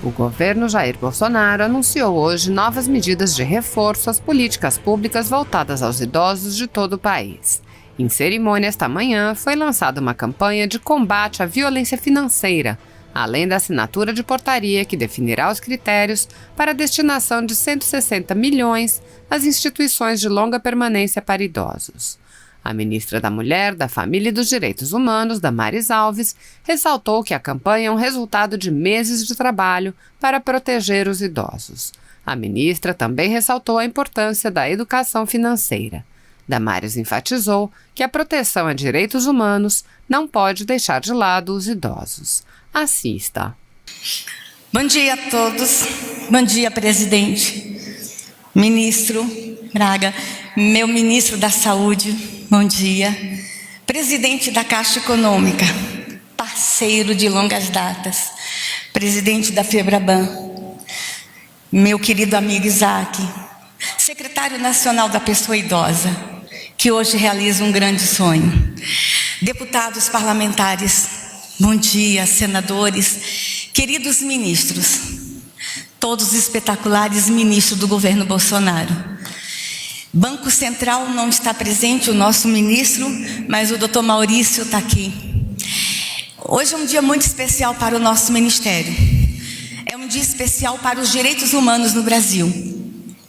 O governo Jair Bolsonaro anunciou hoje novas medidas de reforço às políticas públicas voltadas aos idosos de todo o país. Em cerimônia esta manhã, foi lançada uma campanha de combate à violência financeira, além da assinatura de portaria que definirá os critérios para a destinação de 160 milhões às instituições de longa permanência para idosos. A ministra da Mulher, da Família e dos Direitos Humanos, Damares Alves, ressaltou que a campanha é um resultado de meses de trabalho para proteger os idosos. A ministra também ressaltou a importância da educação financeira. Damares enfatizou que a proteção a direitos humanos não pode deixar de lado os idosos. Assista. Bom dia a todos. Bom dia, presidente. Ministro Braga, meu ministro da Saúde, bom dia. Presidente da Caixa Econômica, parceiro de longas datas. Presidente da FEBRABAN, meu querido amigo Isaac. Secretário Nacional da Pessoa Idosa, que hoje realiza um grande sonho. Deputados parlamentares, bom dia, senadores, queridos ministros, todos espetaculares ministros do governo Bolsonaro. Banco Central não está presente, o nosso ministro, mas o doutor Maurício está aqui. Hoje é um dia muito especial para o nosso ministério. É um dia especial para os direitos humanos no Brasil.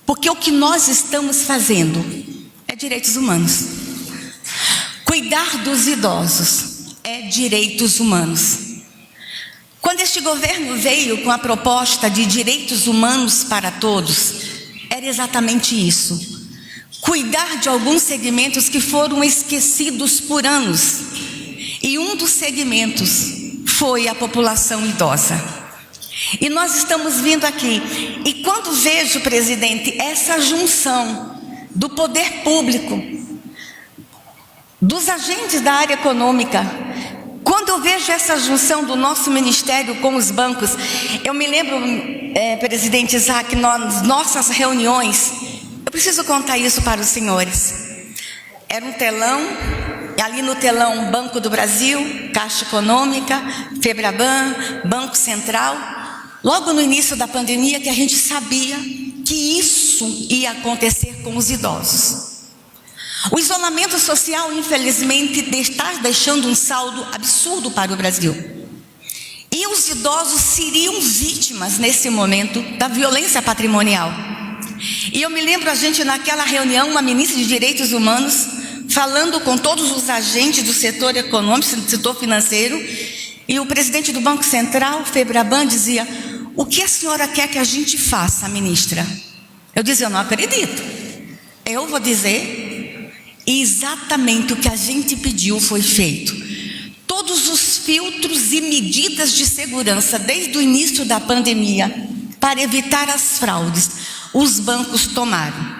Porque o que nós estamos fazendo é direitos humanos. Cuidar dos idosos é direitos humanos. Quando este governo veio com a proposta de direitos humanos para todos, era exatamente isso. Cuidar de alguns segmentos que foram esquecidos por anos. E um dos segmentos foi a população idosa. E nós estamos vindo aqui. E quando vejo, presidente, essa junção do poder público, dos agentes da área econômica, quando eu vejo essa junção do nosso ministério com os bancos, eu me lembro, presidente Isaac, nas nossas reuniões, eu preciso contar isso para os senhores. Era um telão, e ali no telão Banco do Brasil, Caixa Econômica, FEBRABAN, Banco Central. Logo no início da pandemia que a gente sabia que isso ia acontecer com os idosos. O isolamento social, infelizmente, está deixando um saldo absurdo para o Brasil. E os idosos seriam vítimas, nesse momento, da violência patrimonial. E eu me lembro a gente naquela reunião, uma ministra de Direitos Humanos, falando com todos os agentes do setor econômico, do setor financeiro, e o presidente do Banco Central, FEBRABAN, dizia: o que a senhora quer que a gente faça, ministra? Eu dizia: eu não acredito. Eu vou dizer, exatamente o que a gente pediu foi feito. Todos os filtros e medidas de segurança, desde o início da pandemia, para evitar as fraudes, os bancos tomaram.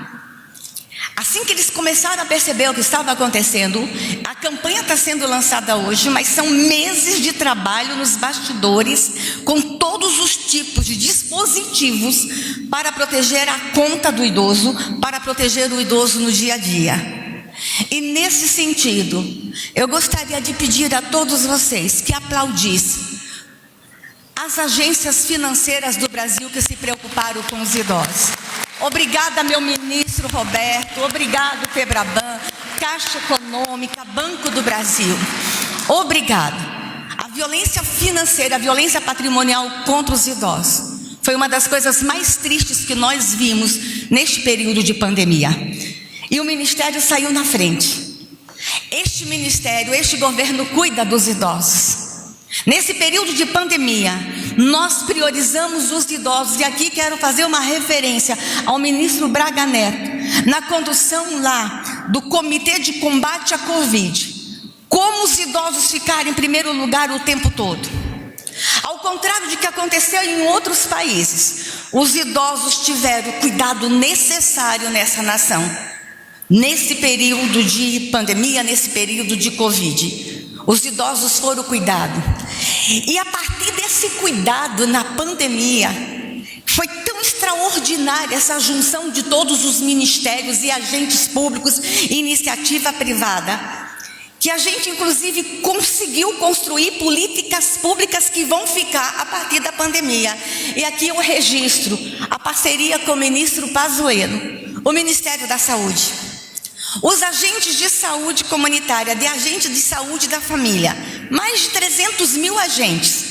Assim que eles começaram a perceber o que estava acontecendo, a campanha está sendo lançada hoje, mas são meses de trabalho nos bastidores, com todos os tipos de dispositivos para proteger a conta do idoso, para proteger o idoso no dia a dia. E nesse sentido, eu gostaria de pedir a todos vocês que aplaudissem as agências financeiras do Brasil que se preocuparam com os idosos. Obrigada, meu ministro Roberto, obrigado, FEBRABAN, Caixa Econômica, Banco do Brasil. Obrigado. A violência financeira, a violência patrimonial contra os idosos foi uma das coisas mais tristes que nós vimos neste período de pandemia. E o ministério saiu na frente. Este ministério, este governo cuida dos idosos. Nesse período de pandemia, nós priorizamos os idosos. E aqui quero fazer uma referência ao ministro Braga Neto, na condução lá do Comitê de Combate à Covid. Como os idosos ficaram em primeiro lugar o tempo todo. Ao contrário de que aconteceu em outros países, os idosos tiveram o cuidado necessário nessa nação. Nesse período de pandemia, nesse período de Covid, os idosos foram cuidados. E a partir desse cuidado na pandemia, foi tão extraordinária essa junção de todos os ministérios e agentes públicos e iniciativa privada, que a gente inclusive conseguiu construir políticas públicas que vão ficar a partir da pandemia. E aqui eu registro a parceria com o ministro Pazuello, o Ministério da Saúde, os agentes de saúde comunitária, de agentes de saúde da família, mais de 300 mil agentes,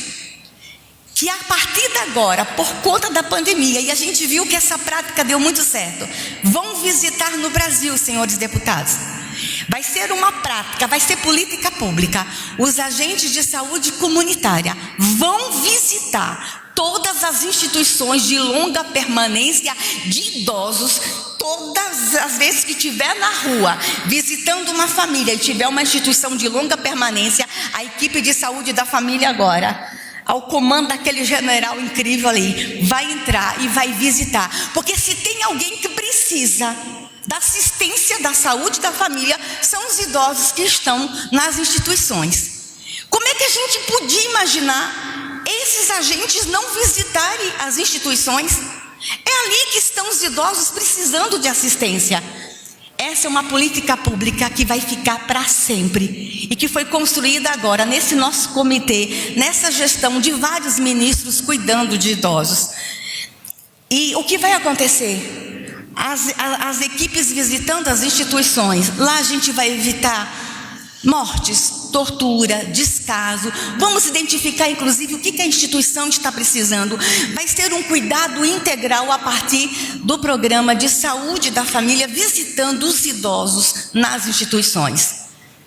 que a partir de agora, por conta da pandemia, e a gente viu que essa prática deu muito certo, vão visitar no Brasil, senhores deputados. Vai ser uma prática, vai ser política pública. Os agentes de saúde comunitária vão visitar todas as instituições de longa permanência de idosos, todas as vezes que estiver na rua, visitando uma família e tiver uma instituição de longa permanência, a equipe de saúde da família agora, ao comando daquele general incrível ali, vai entrar e vai visitar. Porque se tem alguém que precisa da assistência da saúde da família, são os idosos que estão nas instituições. Como é que a gente podia imaginar esses agentes não visitarem as instituições? É ali que estão os idosos precisando de assistência. Essa é uma política pública que vai ficar para sempre e que foi construída agora nesse nosso comitê, nessa gestão de vários ministros cuidando de idosos. E o que vai acontecer? As equipes visitando as instituições, lá a gente vai evitar mortes, tortura, descaso. Vamos identificar inclusive o que a instituição está precisando. Vai ser um cuidado integral a partir do programa de saúde da família, visitando os idosos nas instituições.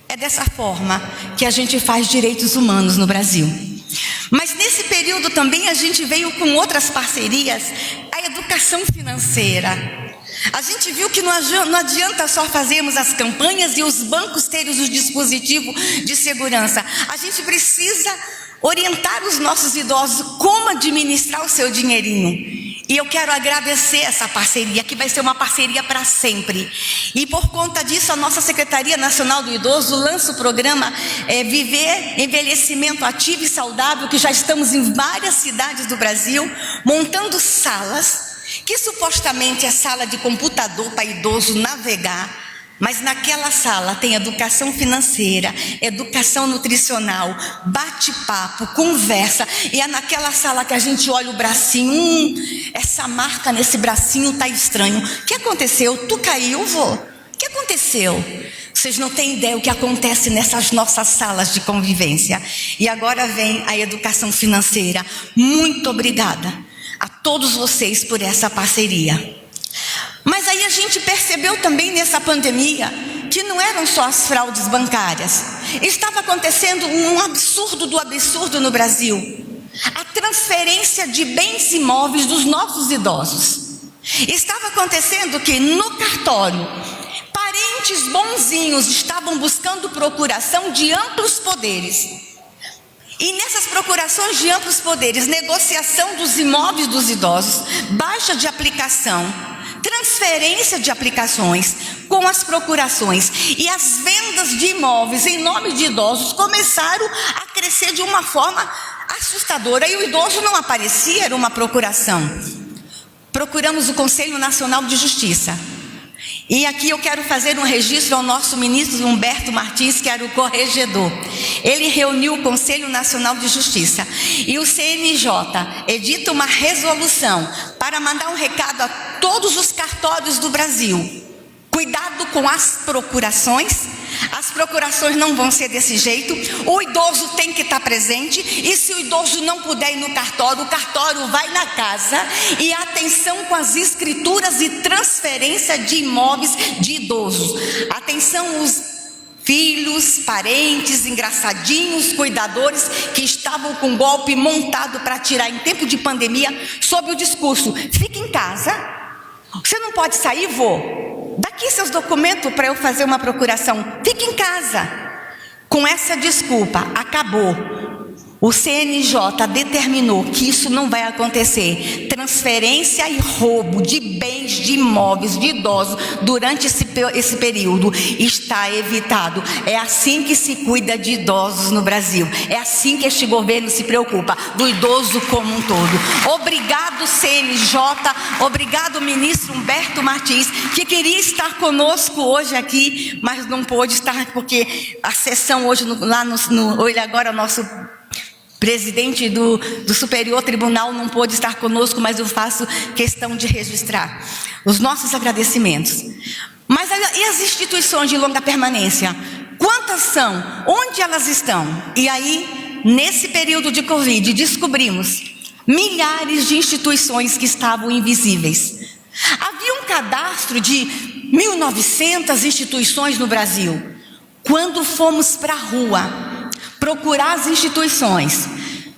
É dessa forma que a gente faz direitos humanos no Brasil. Mas nesse período também a gente veio com outras parcerias, a educação financeira. A gente viu que não adianta só fazermos as campanhas e os bancos terem os dispositivos de segurança. A gente precisa orientar os nossos idosos como administrar o seu dinheirinho. E eu quero agradecer essa parceria, que vai ser uma parceria para sempre. E por conta disso, a nossa Secretaria Nacional do Idoso lança o programa Viver Envelhecimento Ativo e Saudável, que já estamos em várias cidades do Brasil, montando salas, que supostamente é sala de computador para idoso navegar, mas naquela sala tem educação financeira, educação nutricional, bate-papo, conversa, e é naquela sala que a gente olha o bracinho, essa marca nesse bracinho está estranho. O que aconteceu? Tu caiu, vô? O que aconteceu? Vocês não têm ideia o que acontece nessas nossas salas de convivência. E agora vem a educação financeira. Muito obrigada a todos vocês por essa parceria. Mas aí a gente percebeu também nessa pandemia que não eram só as fraudes bancárias. Estava acontecendo um absurdo do absurdo no Brasil. A transferência de bens imóveis dos nossos idosos. Estava acontecendo que no cartório, parentes bonzinhos estavam buscando procuração de amplos poderes. E nessas procurações de amplos poderes, negociação dos imóveis dos idosos, baixa de aplicação, transferência de aplicações com as procurações e as vendas de imóveis em nome de idosos começaram a crescer de uma forma assustadora. E o idoso não aparecia, era uma procuração. Procuramos o Conselho Nacional de Justiça. E aqui eu quero fazer um registro ao nosso ministro Humberto Martins, que era o corregedor. Ele reuniu o Conselho Nacional de Justiça e o CNJ edita uma resolução para mandar um recado a todos os cartórios do Brasil. Cuidado com as procurações não vão ser desse jeito, o idoso tem que estar presente, e se o idoso não puder ir no cartório, o cartório vai na casa, e atenção com as escrituras e transferência de imóveis de idosos. Atenção os filhos, parentes, engraçadinhos, cuidadores que estavam com golpe montado para tirar em tempo de pandemia, sob o discurso: fique em casa, você não pode sair, vô. Daqui seus documentos para eu fazer uma procuração. Fique em casa. Com essa desculpa, acabou O CNJ determinou que isso não vai acontecer. Transferência e roubo de bens, de imóveis, de idosos durante esse período está evitado. É assim que se cuida de idosos no Brasil. É assim que este governo se preocupa, do idoso como um todo. Obrigado, CNJ. Obrigado, ministro Humberto Martins, que queria estar conosco hoje aqui, mas não pôde estar porque a sessão hoje, ele agora é o nosso presidente do Superior Tribunal, não pôde estar conosco, mas eu faço questão de registrar os nossos agradecimentos. Mas e as instituições de longa permanência? Quantas são? Onde elas estão? E aí, nesse período de Covid, descobrimos milhares de instituições que estavam invisíveis. Havia um cadastro de 1.900 instituições no Brasil. Quando fomos para a rua procurar as instituições,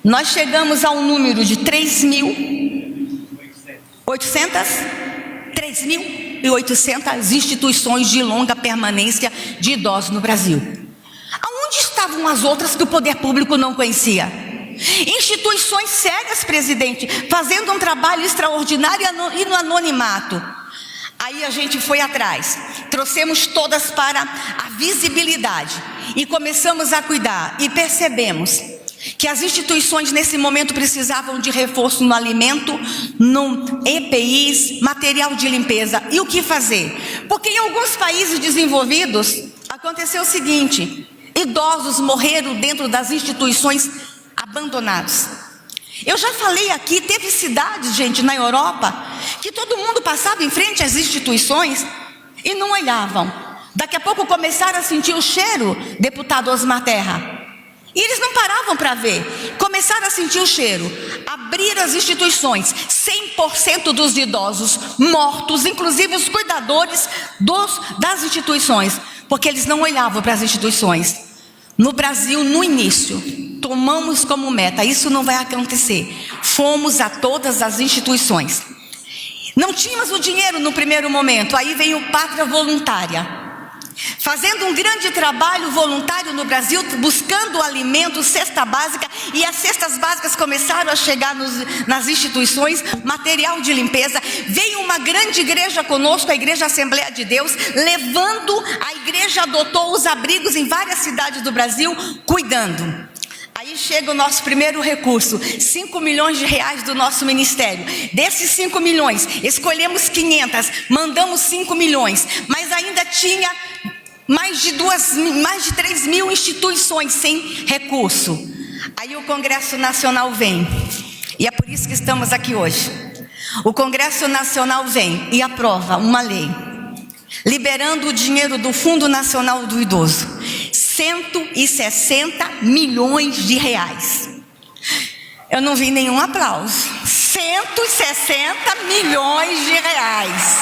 nós chegamos ao número de 3.800 instituições de longa permanência de idosos no Brasil. Aonde estavam as outras que o poder público não conhecia? Instituições sérias, presidente, fazendo um trabalho extraordinário e no anonimato. Aí a gente foi atrás, trouxemos todas para a visibilidade e começamos a cuidar e percebemos que as instituições nesse momento precisavam de reforço no alimento, no EPIs, material de limpeza. E o que fazer? Porque em alguns países desenvolvidos aconteceu o seguinte: idosos morreram dentro das instituições abandonados. Eu já falei aqui, teve cidades, gente, na Europa, que todo mundo passava em frente às instituições e não olhavam. Daqui a pouco começaram a sentir o cheiro, deputado Osmar Terra. E eles não paravam para ver. Começaram a sentir o cheiro. Abriram as instituições. 100% dos idosos mortos, inclusive os cuidadores das instituições, porque eles não olhavam para as instituições. No Brasil, no início, tomamos como meta, isso não vai acontecer. Fomos a todas as instituições. Não tínhamos o dinheiro no primeiro momento, aí veio o Pátria Voluntária, fazendo um grande trabalho voluntário no Brasil, buscando alimento, cesta básica, e as cestas básicas começaram a chegar nas instituições, material de limpeza. Veio uma grande igreja conosco, a Igreja Assembleia de Deus, levando, a igreja adotou os abrigos em várias cidades do Brasil, cuidando. Aí chega o nosso primeiro recurso, 5 milhões de reais do nosso ministério. Desses 5 milhões, escolhemos 500, mandamos 5 milhões, mas ainda tinha mais de 3 mil instituições sem recurso. Aí o Congresso Nacional vem, e é por isso que estamos aqui hoje. O Congresso Nacional vem e aprova uma lei, liberando o dinheiro do Fundo Nacional do Idoso, 160 milhões de reais. Eu não vi nenhum aplauso. 160 milhões de reais.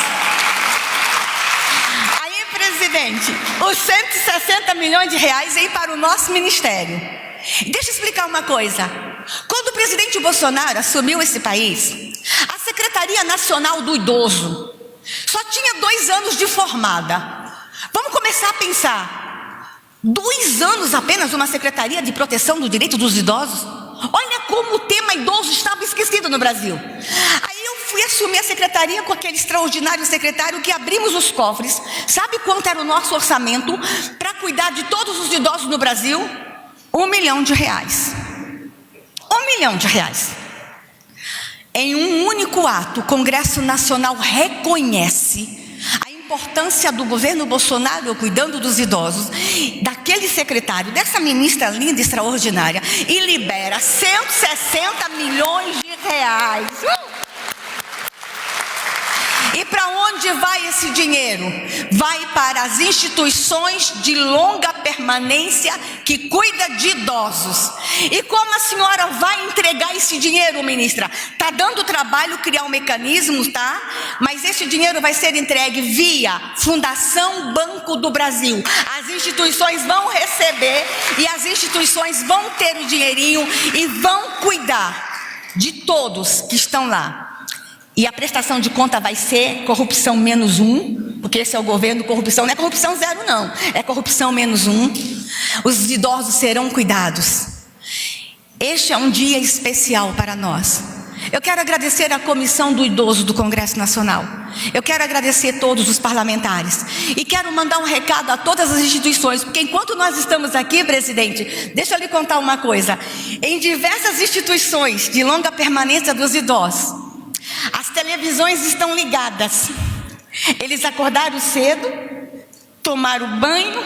Aí, presidente, os 160 milhões de reais vêm para o nosso ministério. Deixa eu explicar uma coisa. Quando o presidente Bolsonaro assumiu esse país, a Secretaria Nacional do Idoso só tinha 2 anos de formada. Vamos começar a pensar. 2 anos apenas uma Secretaria de Proteção do Direito dos Idosos? Olha como o tema idoso estava esquecido no Brasil. Aí eu fui assumir a secretaria com aquele extraordinário secretário que abrimos os cofres. Sabe quanto era o nosso orçamento para cuidar de todos os idosos no Brasil? 1 milhão de reais. 1 milhão de reais. Em um único ato, o Congresso Nacional reconhece a importância do governo Bolsonaro cuidando dos idosos, daquele secretário, dessa ministra linda, extraordinária, e libera 160 milhões de reais. E para onde vai esse dinheiro? Vai para as instituições de longa permanência que cuida de idosos. E como a senhora vai entregar esse dinheiro, ministra? Está dando trabalho criar um mecanismo, tá? Mas esse dinheiro vai ser entregue via Fundação Banco do Brasil. As instituições vão receber e as instituições vão ter o dinheirinho e vão cuidar de todos que estão lá. E a prestação de conta vai ser corrupção -1, porque esse é o governo corrupção. Não é corrupção 0 não, é corrupção -1. Os idosos serão cuidados. Este é um dia especial para nós. Eu quero agradecer a Comissão do Idoso do Congresso Nacional. Eu quero agradecer todos os parlamentares. E quero mandar um recado a todas as instituições, porque enquanto nós estamos aqui, presidente, deixa eu lhe contar uma coisa. Em diversas instituições de longa permanência dos idosos, as televisões estão ligadas. Eles acordaram cedo, tomaram banho,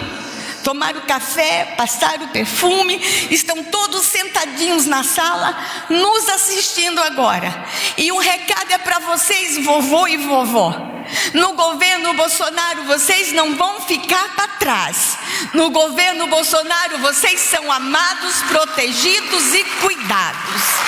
tomaram café, passaram perfume, estão todos sentadinhos na sala, nos assistindo agora. E o recado é para vocês, vovô e vovó. No governo Bolsonaro, vocês não vão ficar para trás. No governo Bolsonaro, vocês são amados, protegidos e cuidados.